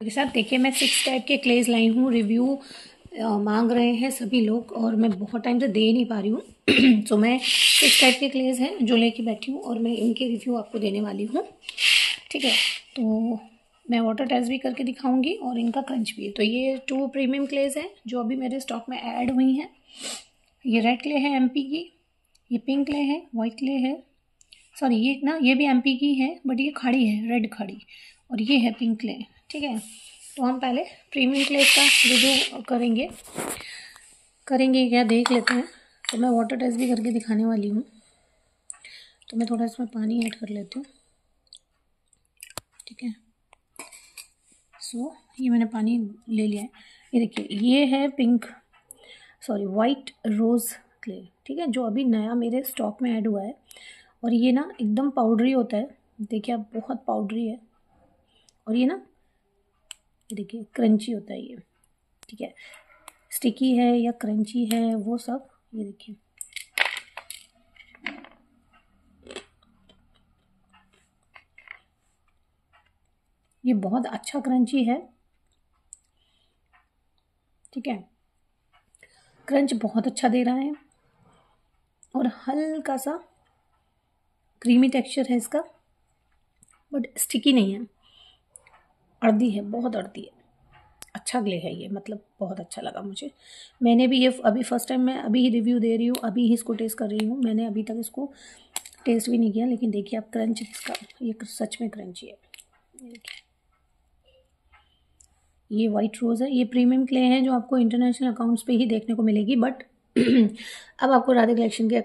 के साथ देखिए मैं 6 टाइप के क्लेज लाई हूँ। रिव्यू मांग रहे हैं सभी लोग और मैं बहुत टाइम से दे नहीं पा रही हूँ। तो मैं 6 टाइप के क्लेज हैं जो लेके बैठी हूँ और मैं इनके रिव्यू आपको देने वाली हूँ। ठीक है, तो मैं वाटर टेस्ट भी करके दिखाऊंगी और इनका क्रंच भी। तो ये 2 प्रीमियम क्लेज हैं जो अभी मेरे स्टॉक में ऐड हुई हैं। ये रेड क्ले है एमपी की, ये पिंक क्ले है, वाइट क्ले है, सॉरी ये भी एमपी की है बट ये खाड़ी है, रेड खाड़ी, और ये है पिंक क्ले। ठीक है, तो हम पहले प्रीमियम क्ले का रिव्यू करेंगे क्या देख लेते हैं। तो मैं वाटर टेस्ट भी करके दिखाने वाली हूँ। तो मैं थोड़ा इसमें पानी ऐड कर लेती हूँ। ठीक है, सो ये मैंने पानी ले लिया है। ये देखिए ये है वाइट रोज़ क्ले। ठीक है, जो अभी नया मेरे स्टॉक में ऐड हुआ है और ये ना एकदम पाउडरी होता है। देखिए आप, बहुत पाउडरी है और ये ना देखिए क्रंची होता है ये। ठीक है, स्टिकी है या क्रंची है वो सब ये देखिए। ये बहुत अच्छा क्रंची है। ठीक है, क्रंच बहुत अच्छा दे रहा है और हल्का सा क्रीमी टेक्सचर है इसका, बट स्टिकी नहीं है, अर्दी है, बहुत अर्दी है। अच्छा ग्ले है ये, मतलब बहुत अच्छा लगा मुझे। मैंने भी ये अभी फर्स्ट टाइम मैं अभी ही रिव्यू दे रही हूँ, अभी ही इसको टेस्ट कर रही हूँ। मैंने अभी तक इसको टेस्ट भी नहीं किया, लेकिन देखिए आप क्रंच इसका, ये सच में क्रंची है। ये देखिए, ये वाइट रोज़ है। ये प्रीमियम क्ले है जो आपको इंटरनेशनल अकाउंट्स पे ही देखने को मिलेगी, बट अब आपको राधे कलेक्शन के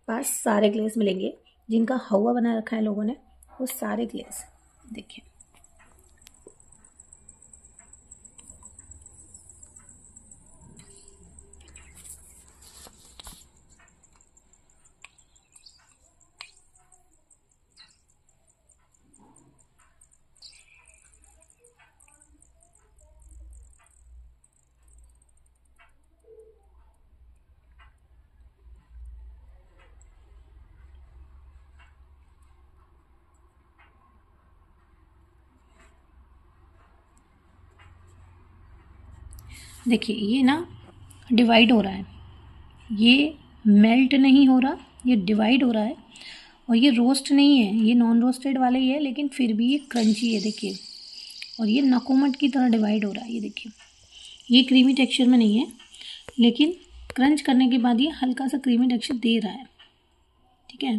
पास सारे ग्लेस मिलेंगे जिनका हवा बना रखा है लोगों ने, वो सारे ग्लेस देखिए। देखिए ये ना डिवाइड हो रहा है, ये मेल्ट नहीं हो रहा, ये डिवाइड हो रहा है। और ये रोस्ट नहीं है, ये नॉन रोस्टेड वाला ही है, लेकिन फिर भी ये क्रंची है देखिए। और ये नकोमट की तरह डिवाइड हो रहा है, ये देखिए। ये क्रीमी टेक्सचर में नहीं है, लेकिन क्रंच करने के बाद ये हल्का सा क्रीमी टेक्सचर दे रहा है। ठीक है,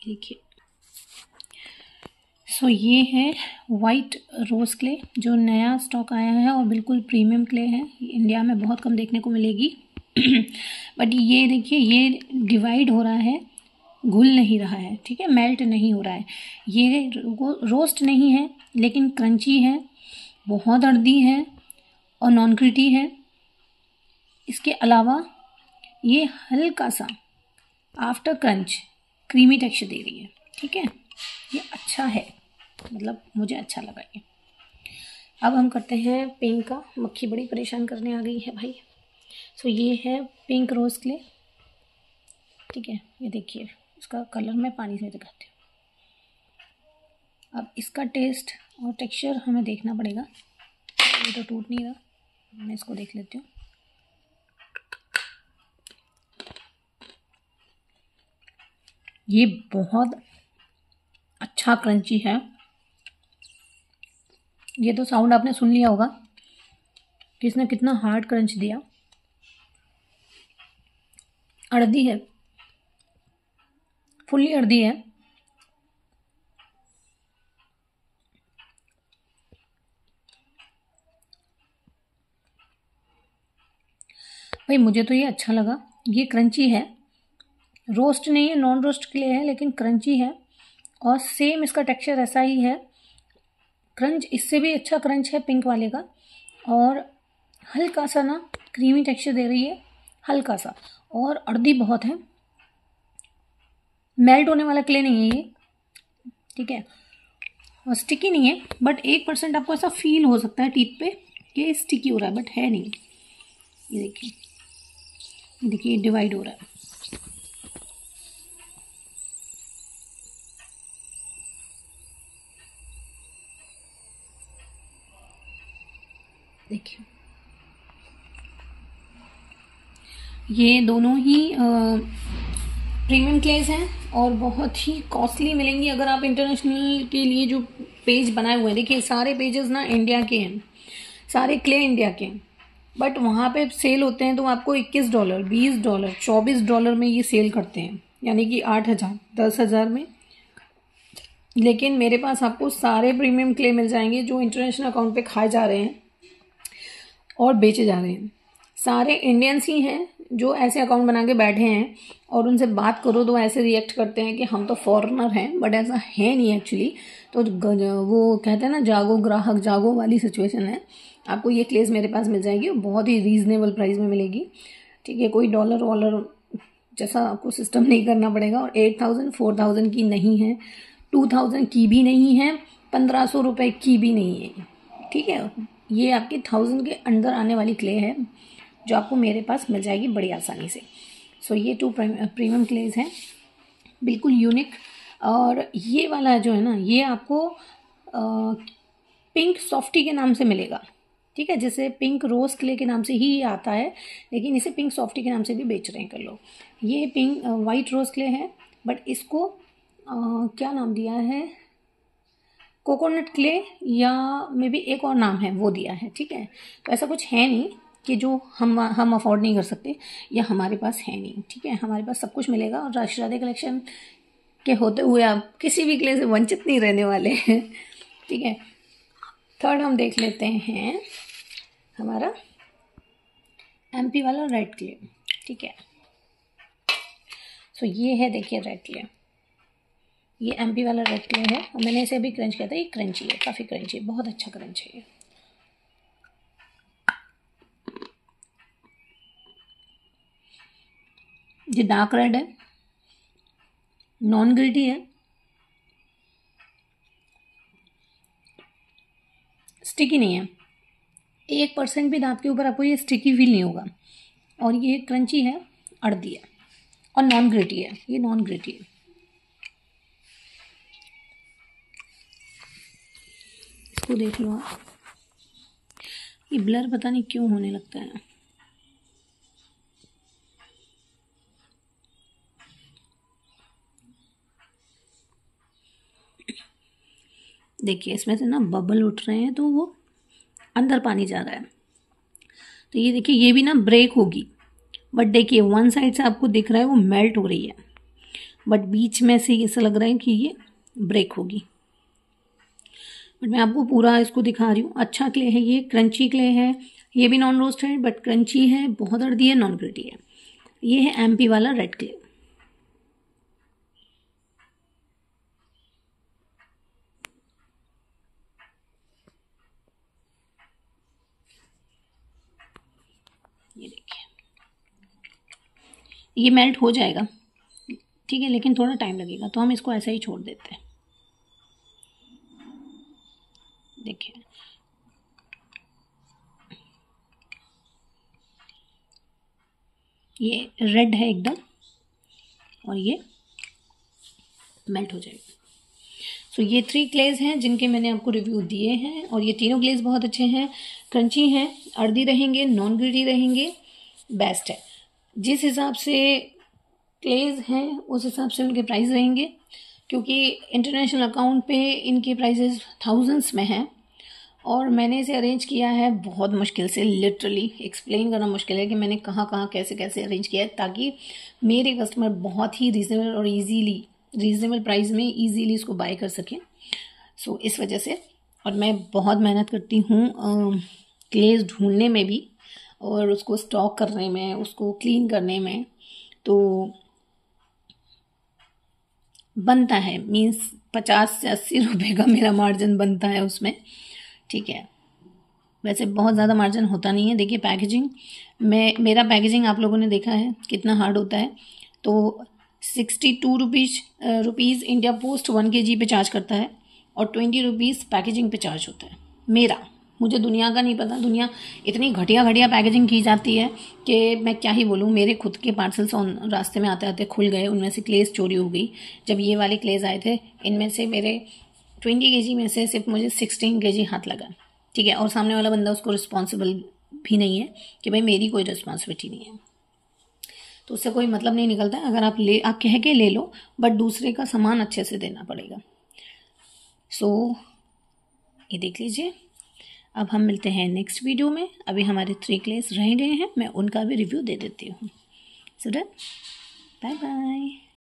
देखिए। सो ये है वाइट रोज़ क्ले जो नया स्टॉक आया है और बिल्कुल प्रीमियम क्ले है। इंडिया में बहुत कम देखने को मिलेगी। बट ये देखिए, ये डिवाइड हो रहा है, घुल नहीं रहा है। ठीक है, मेल्ट नहीं हो रहा है। ये रोस्ट नहीं है लेकिन क्रंची है, बहुत अर्दी है और नॉन ग्रिटी है। इसके अलावा ये हल्का सा आफ्टर क्रंच क्रीमी टेक्सचर दे रही है। ठीक है, ये अच्छा है, मतलब मुझे अच्छा लगा ये। अब हम करते हैं पिंक का। मक्खी बड़ी परेशान करने आ गई है भाई। सो ये है पिंक रोज़ क्ले। ठीक है, ये देखिए इसका कलर मैं पानी से दिखाती हूँ। अब इसका टेस्ट और टेक्सचर हमें देखना पड़ेगा। ये तो टूट नहीं रहा, मैं इसको देख लेती हूँ। ये बहुत अच्छा क्रंची है। ये तो साउंड आपने सुन लिया होगा कि इसने कितना हार्ड क्रंच दिया। अर्दी है, फुल्ली अर्दी है। भाई मुझे तो ये अच्छा लगा। ये क्रंची है, रोस्ट नहीं है, नॉन रोस्ट के लिए है, लेकिन क्रंची है और सेम इसका टेक्सचर ऐसा ही है। क्रंच इससे भी अच्छा क्रंच है पिंक वाले का, और हल्का सा ना क्रीमी टेक्सचर दे रही है, हल्का सा, और अर्दी बहुत है। मेल्ट होने वाला क्ले नहीं है ये। ठीक है, और स्टिकी नहीं है, बट 1% आपको ऐसा फील हो सकता है टीथ पे कि स्टिकी हो रहा है, बट है नहीं। ये देखिए, ये देखिए डिवाइड हो रहा है। देखिए ये दोनों ही प्रीमियम क्लेज हैं और बहुत ही कॉस्टली मिलेंगी अगर आप इंटरनेशनल के लिए जो पेज बनाए हुए हैं। देखिए सारे पेजेस ना इंडिया के हैं, सारे क्ले इंडिया के हैं, बट वहाँ पे सेल होते हैं तो आपको $21, $20, $24 में ये सेल करते हैं, यानी कि 8,000, 10,000 में। लेकिन मेरे पास आपको सारे प्रीमियम क्ले मिल जाएंगे जो इंटरनेशनल अकाउंट पे खाए जा रहे हैं और बेचे जा रहे हैं। सारे इंडियंस ही हैं जो ऐसे अकाउंट बना के बैठे हैं, और उनसे बात करो तो ऐसे रिएक्ट करते हैं कि हम तो फॉरेनर हैं, बट ऐसा है नहीं एक्चुअली। तो वो कहते हैं ना जागो ग्राहक जागो वाली सिचुएशन है। आपको ये क्लेज मेरे पास मिल जाएगी और बहुत ही रीजनेबल प्राइस में मिलेगी, ठीक है। कोई डॉलर वॉलर जैसा आपको सिस्टम नहीं करना पड़ेगा। और 8,000 4,000 की नहीं है, 2,000 की भी नहीं है, 1,500 रुपये की भी नहीं है, ठीक है। ये आपकी 1,000 के अंदर आने वाली क्ले है जो आपको मेरे पास मिल जाएगी बड़ी आसानी से। सो ये 2 प्रीमियम क्लेज हैं, बिल्कुल यूनिक। और ये वाला जो है ना ये आपको पिंक सॉफ्टी के नाम से मिलेगा, ठीक है। जैसे पिंक रोज क्ले के नाम से ही आता है, लेकिन इसे पिंक सॉफ्टी के नाम से भी बेच रहे हैं कर लोग। ये पिंक वाइट रोज क्ले है, बट इसको क्या नाम दिया है, कोकोनट क्ले या मे बी एक और नाम है वो दिया है, ठीक है। तो ऐसा कुछ है नहीं कि जो हम अफोर्ड नहीं कर सकते या हमारे पास है नहीं, ठीक है। हमारे पास सब कुछ मिलेगा और राशि राधे कलेक्शन के होते हुए आप किसी भी क्ले से वंचित नहीं रहने वाले हैं, ठीक है। थर्ड हम देख लेते हैं हमारा एमपी वाला रेड क्ले, ठीक है। सो ये है, देखिए रेड क्ले, ये एमपी वाला रेड क्ले है और मैंने इसे अभी क्रंच किया था। ये क्रंची है, काफ़ी क्रंची है, बहुत अच्छा क्रंच है ये। ये डार्क रेड है, नॉन ग्रिटी है, स्टिकी नहीं है, 1% भी दांत के ऊपर आपको ये स्टिकी फील नहीं होगा। और ये क्रंची है, अर्दी है और नॉन ग्रिटी है, ये नॉन ग्रिटी है। इसको देख लो आप, ये ब्लर पता नहीं क्यों होने लगता है। देखिए इसमें से ना बबल उठ रहे हैं तो वो अंदर पानी जा रहा है। तो ये देखिए ये भी ना ब्रेक होगी, बट देखिए वन साइड से आपको दिख रहा है वो मेल्ट हो रही है, बट बीच में से ऐसा लग रहा है कि ये ब्रेक होगी। बट मैं आपको पूरा इसको दिखा रही हूँ। अच्छा क्ले है ये, क्रंची क्ले है, ये भी नॉन रोस्ट है बट क्रंची है, बहुत अर्दी है, नॉन ग्रिटी है। ये है एमपी वाला रेड क्ले। ये देखिए ये मेल्ट हो जाएगा, ठीक है, लेकिन थोड़ा टाइम लगेगा, तो हम इसको ऐसा ही छोड़ देते हैं। देखिए ये रेड है एकदम और ये मेल्ट हो जाएगा। सो ये 3 क्लेज हैं जिनके मैंने आपको रिव्यू दिए हैं और ये तीनों क्लेज बहुत अच्छे हैं, क्रंची हैं, अर्दी रहेंगे, नॉन ग्रिटी रहेंगे, बेस्ट है। जिस हिसाब से क्लेज हैं उस हिसाब से उनके प्राइस रहेंगे, क्योंकि इंटरनेशनल अकाउंट पे इनके प्राइसेस थाउजेंड्स में हैं और मैंने इसे अरेंज किया है बहुत मुश्किल से। लिटरली एक्सप्लेन करना मुश्किल है कि मैंने कहाँ कहाँ कैसे कैसे अरेंज किया है ताकि मेरे कस्टमर बहुत ही रीजनेबल और रीजनेबल प्राइस में इजीली इसको बाय कर सकें। सो इस वजह से, और मैं बहुत मेहनत करती हूँ क्लेज ढूंढने में भी और उसको स्टॉक करने में, उसको क्लीन करने में, तो बनता है, मीन्स 50 से 80 रुपये का मेरा मार्जिन बनता है उसमें, ठीक है। वैसे बहुत ज़्यादा मार्जिन होता नहीं है। देखिए पैकेजिंग में, मेरा पैकेजिंग आप लोगों ने देखा है कितना हार्ड होता है। तो 62 रुपीज़ इंडिया पोस्ट 1 kg पे चार्ज करता है और 20 रुपीज़ पैकेजिंग पे चार्ज होता है मेरा। मुझे दुनिया का नहीं पता, दुनिया इतनी घटिया पैकेजिंग की जाती है कि मैं क्या ही बोलूँ। मेरे खुद के पार्सल्स रास्ते में आते आते खुल गए, उनमें से क्लेज चोरी हो गई। जब ये वाले क्लेज आए थे इनमें से मेरे 20 kg में से सिर्फ मुझे 16 kg हाथ लगा, ठीक है, और सामने वाला बंदा उसको रिस्पॉन्सिबल भी नहीं है कि भाई मेरी कोई रिस्पॉन्सिबिलिटी नहीं है, तो उससे कोई मतलब नहीं निकलता है। अगर आप कह के ले लो, बट दूसरे का सामान अच्छे से देना पड़ेगा। सो ये देख लीजिए। अब हम मिलते हैं नेक्स्ट वीडियो में। अभी हमारे 3 क्लेस रह गए हैं, मैं उनका भी रिव्यू दे देती हूँ। So done, bye bye.